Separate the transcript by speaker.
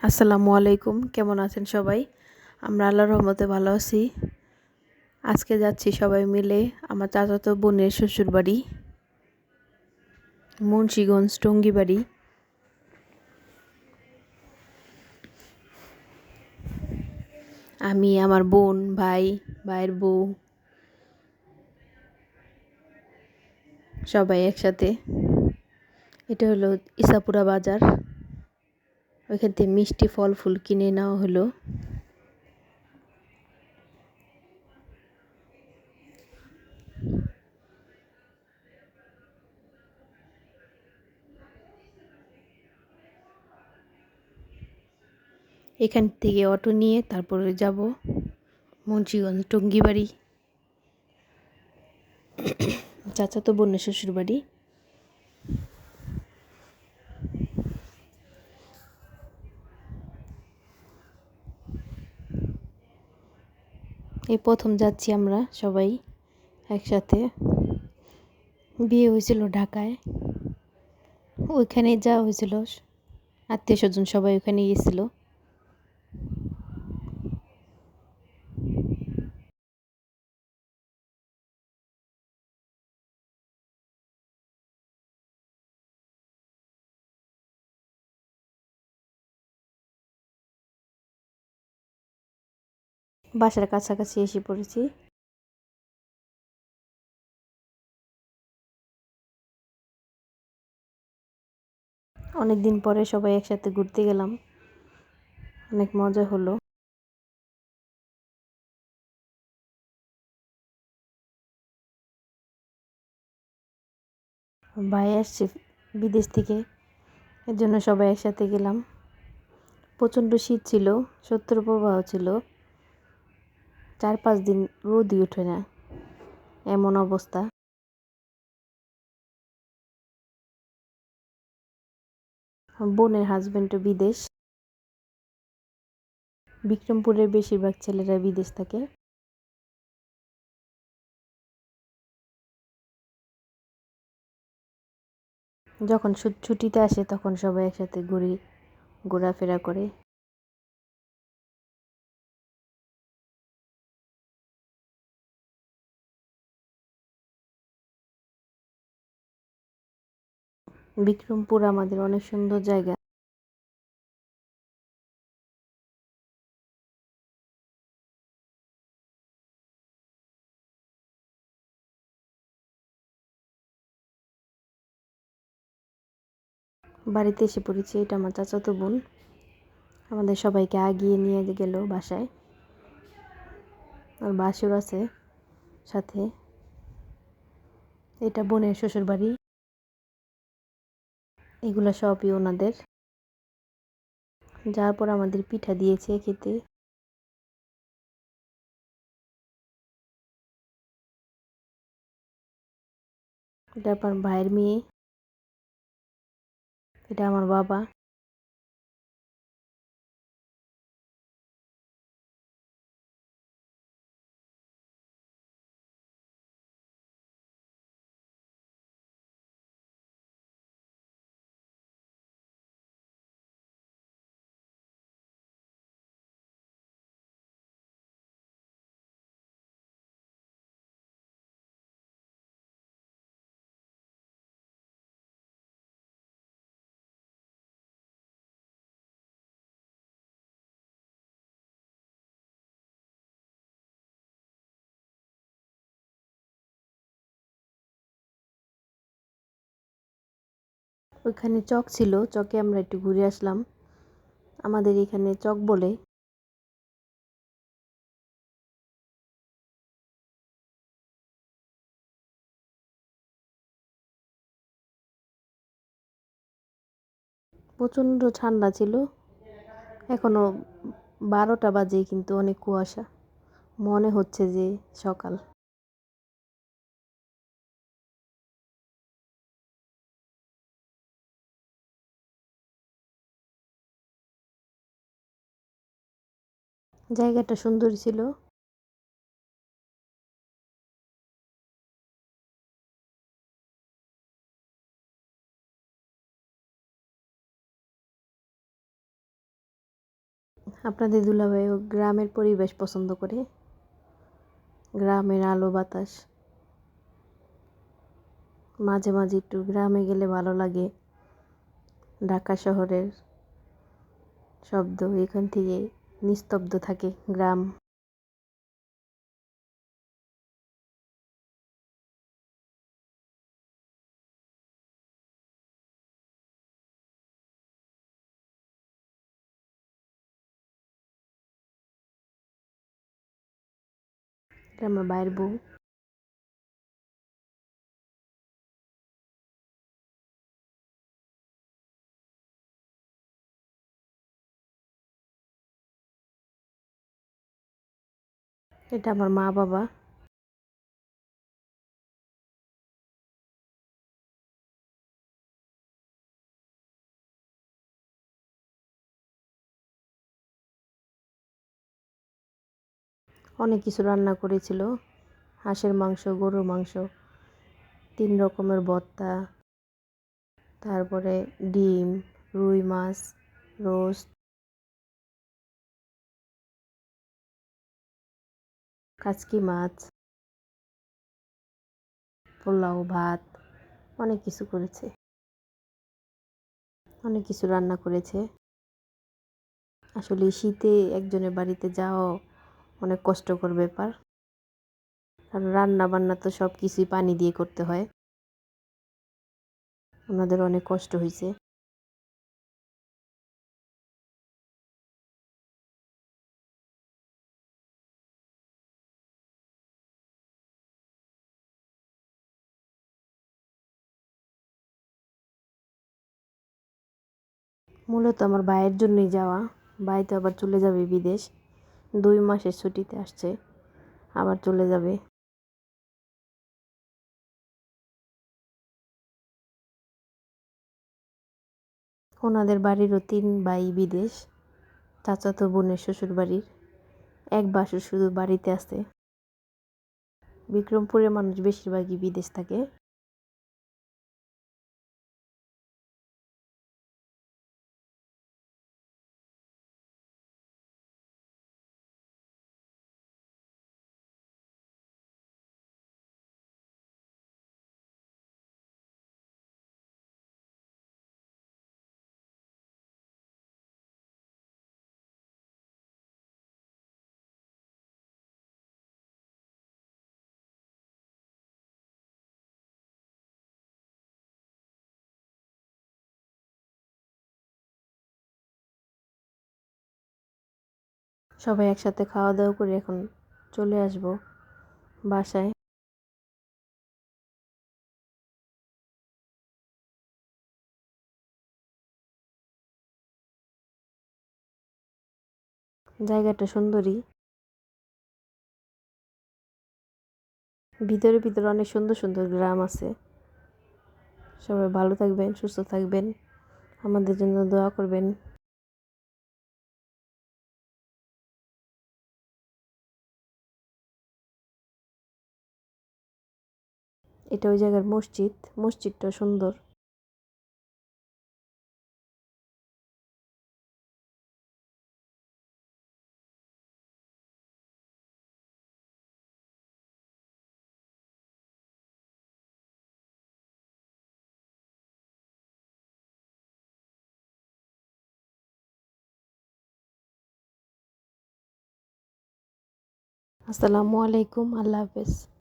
Speaker 1: আসসালামু আলাইকুম, কেমন আছেন সবাই? আমরা আল্লাহর রহমতে ভালো আছি। আজকে যাচ্ছি সবাই মিলে আমার চাচাতো বোনের শ্বশুরবাড়ি, মুন্সিগঞ্জ টঙ্গিবাড়ি। আমি, আমার বোন, ভাই, ভাইয়ের বউ সবাই একসাথে। এটা হলো ইসাপুরা বাজার। ওইখান থেকে মিষ্টি ফল ফুল কিনে নেওয়া হলো। এখান থেকে অটো নিয়ে তারপরে যাব মুন্সিগঞ্জ টঙ্গিবাড়ি, চাচাতো বোনের শ্বশুরবাড়ি। এই প্রথম যাচ্ছি আমরা সবাই একসাথে। বিয়ে হয়েছিল ঢাকায়, ওইখানে যাওয়া হয়েছিল, আত্মীয় স্বজন সবাই ওখানে গিয়েছিল। বাসার কাছাকাছি এসে পড়েছি। অনেকদিন পরে সবাই একসাথে ঘুরতে গেলাম, অনেক মজা হলো। ভাই আসছে বিদেশ থেকে, এর জন্য সবাই একসাথে গেলাম। প্রচণ্ড শীত ছিল, শৈত্যপ্রবাহ ছিল, 4-5 দিন রোদই ওঠে না, এমন অবস্থা। বোনের হাজবেন্ডও বিদেশ, বিক্রমপুরের বেশিরভাগ ছেলেরা বিদেশ থাকে। যখন ছুটিতে আসে তখন সবাই একসাথে ঘোরাফেরা করে। বিক্রমপুর আমাদের অনেক সুন্দর জায়গা। বাড়িতে এসে পড়েছি, এটা আমার চাচাতো বোন, আমাদের সবাইকে আগিয়ে নিয়ে গেল বাসায়। আর বাসুর আছে সাথে। এটা বোনের শ্বশুর বাড়ি, এগুলো সবই ওনাদের। যার পর আমাদের পিঠা দিয়েছে খেতে। এটা আমার ভাইয়ের মেয়ে, এটা আমার বাবা। ওইখানে চক ছিল, চকে আমরা একটু ঘুরে আসলাম। আমাদের এখানে চক বলে। প্রচণ্ড ঠান্ডা ছিল, এখনো 12টা বাজে কিন্তু অনেক কুয়াশা, মনে হচ্ছে যে সকাল। জায়গাটা সুন্দর ছিল। আপনাদের দুলাভাইও গ্রামের পরিবেশ পছন্দ করে, গ্রামের আলো বাতাস। মাঝে মাঝে একটু গ্রামে গেলে ভালো লাগে। ঢাকা শহরের শব্দ এখান থেকে নিস্তব্ধ থাকে গ্রাম। এটা আমার ভাইয়ের বউ। এটা আমার মা বাবা। অনেক কিছু রান্না করেছিল, হাঁসের মাংস, গরুর মাংস, 3 রকমের ভর্তা, তারপরে ডিম, রুই মাছ, রোস্ট, কাচকি মাছ, পোলাও, ভাত, অনেক কিছু করেছে, অনেক কিছু রান্না করেছে। আসলে শীতে একজনের বাড়িতে যাওয়া অনেক কষ্টকর ব্যাপার, কারণ রান্না বান্না তো সব কিছুই পানি দিয়ে করতে হয়। ওনাদের অনেক কষ্ট হয়েছে। মূলত আমার ভাইয়ের জন্যই যাওয়া। ভাই তো আবার চলে যাবে বিদেশ, 2 মাসের ছুটিতে আসছে, আবার চলে যাবে। ওনাদের বাড়িরও 3 ভাই বিদেশ, চাচাতো বোনের শ্বশুর বাড়ির। এক বাসুর শুধু বাড়িতে আছে। বিক্রমপুরের মানুষ বেশিরভাগই বিদেশ থাকে। সবাই একসাথে খাওয়া দাওয়া করে এখন চলে আসব বাসায়। জায়গাটা সুন্দরী, ভিতরে ভিতরে অনেক সুন্দর সুন্দর গ্রাম আছে। সবাই ভালো থাকবেন, সুস্থ থাকবেন, আমাদের জন্য দোয়া করবেন। এটা ওই জায়গার মসজিদ, মসজিদটা সুন্দর। আসসালামু আলাইকুম, আল্লাহ হাফেজ।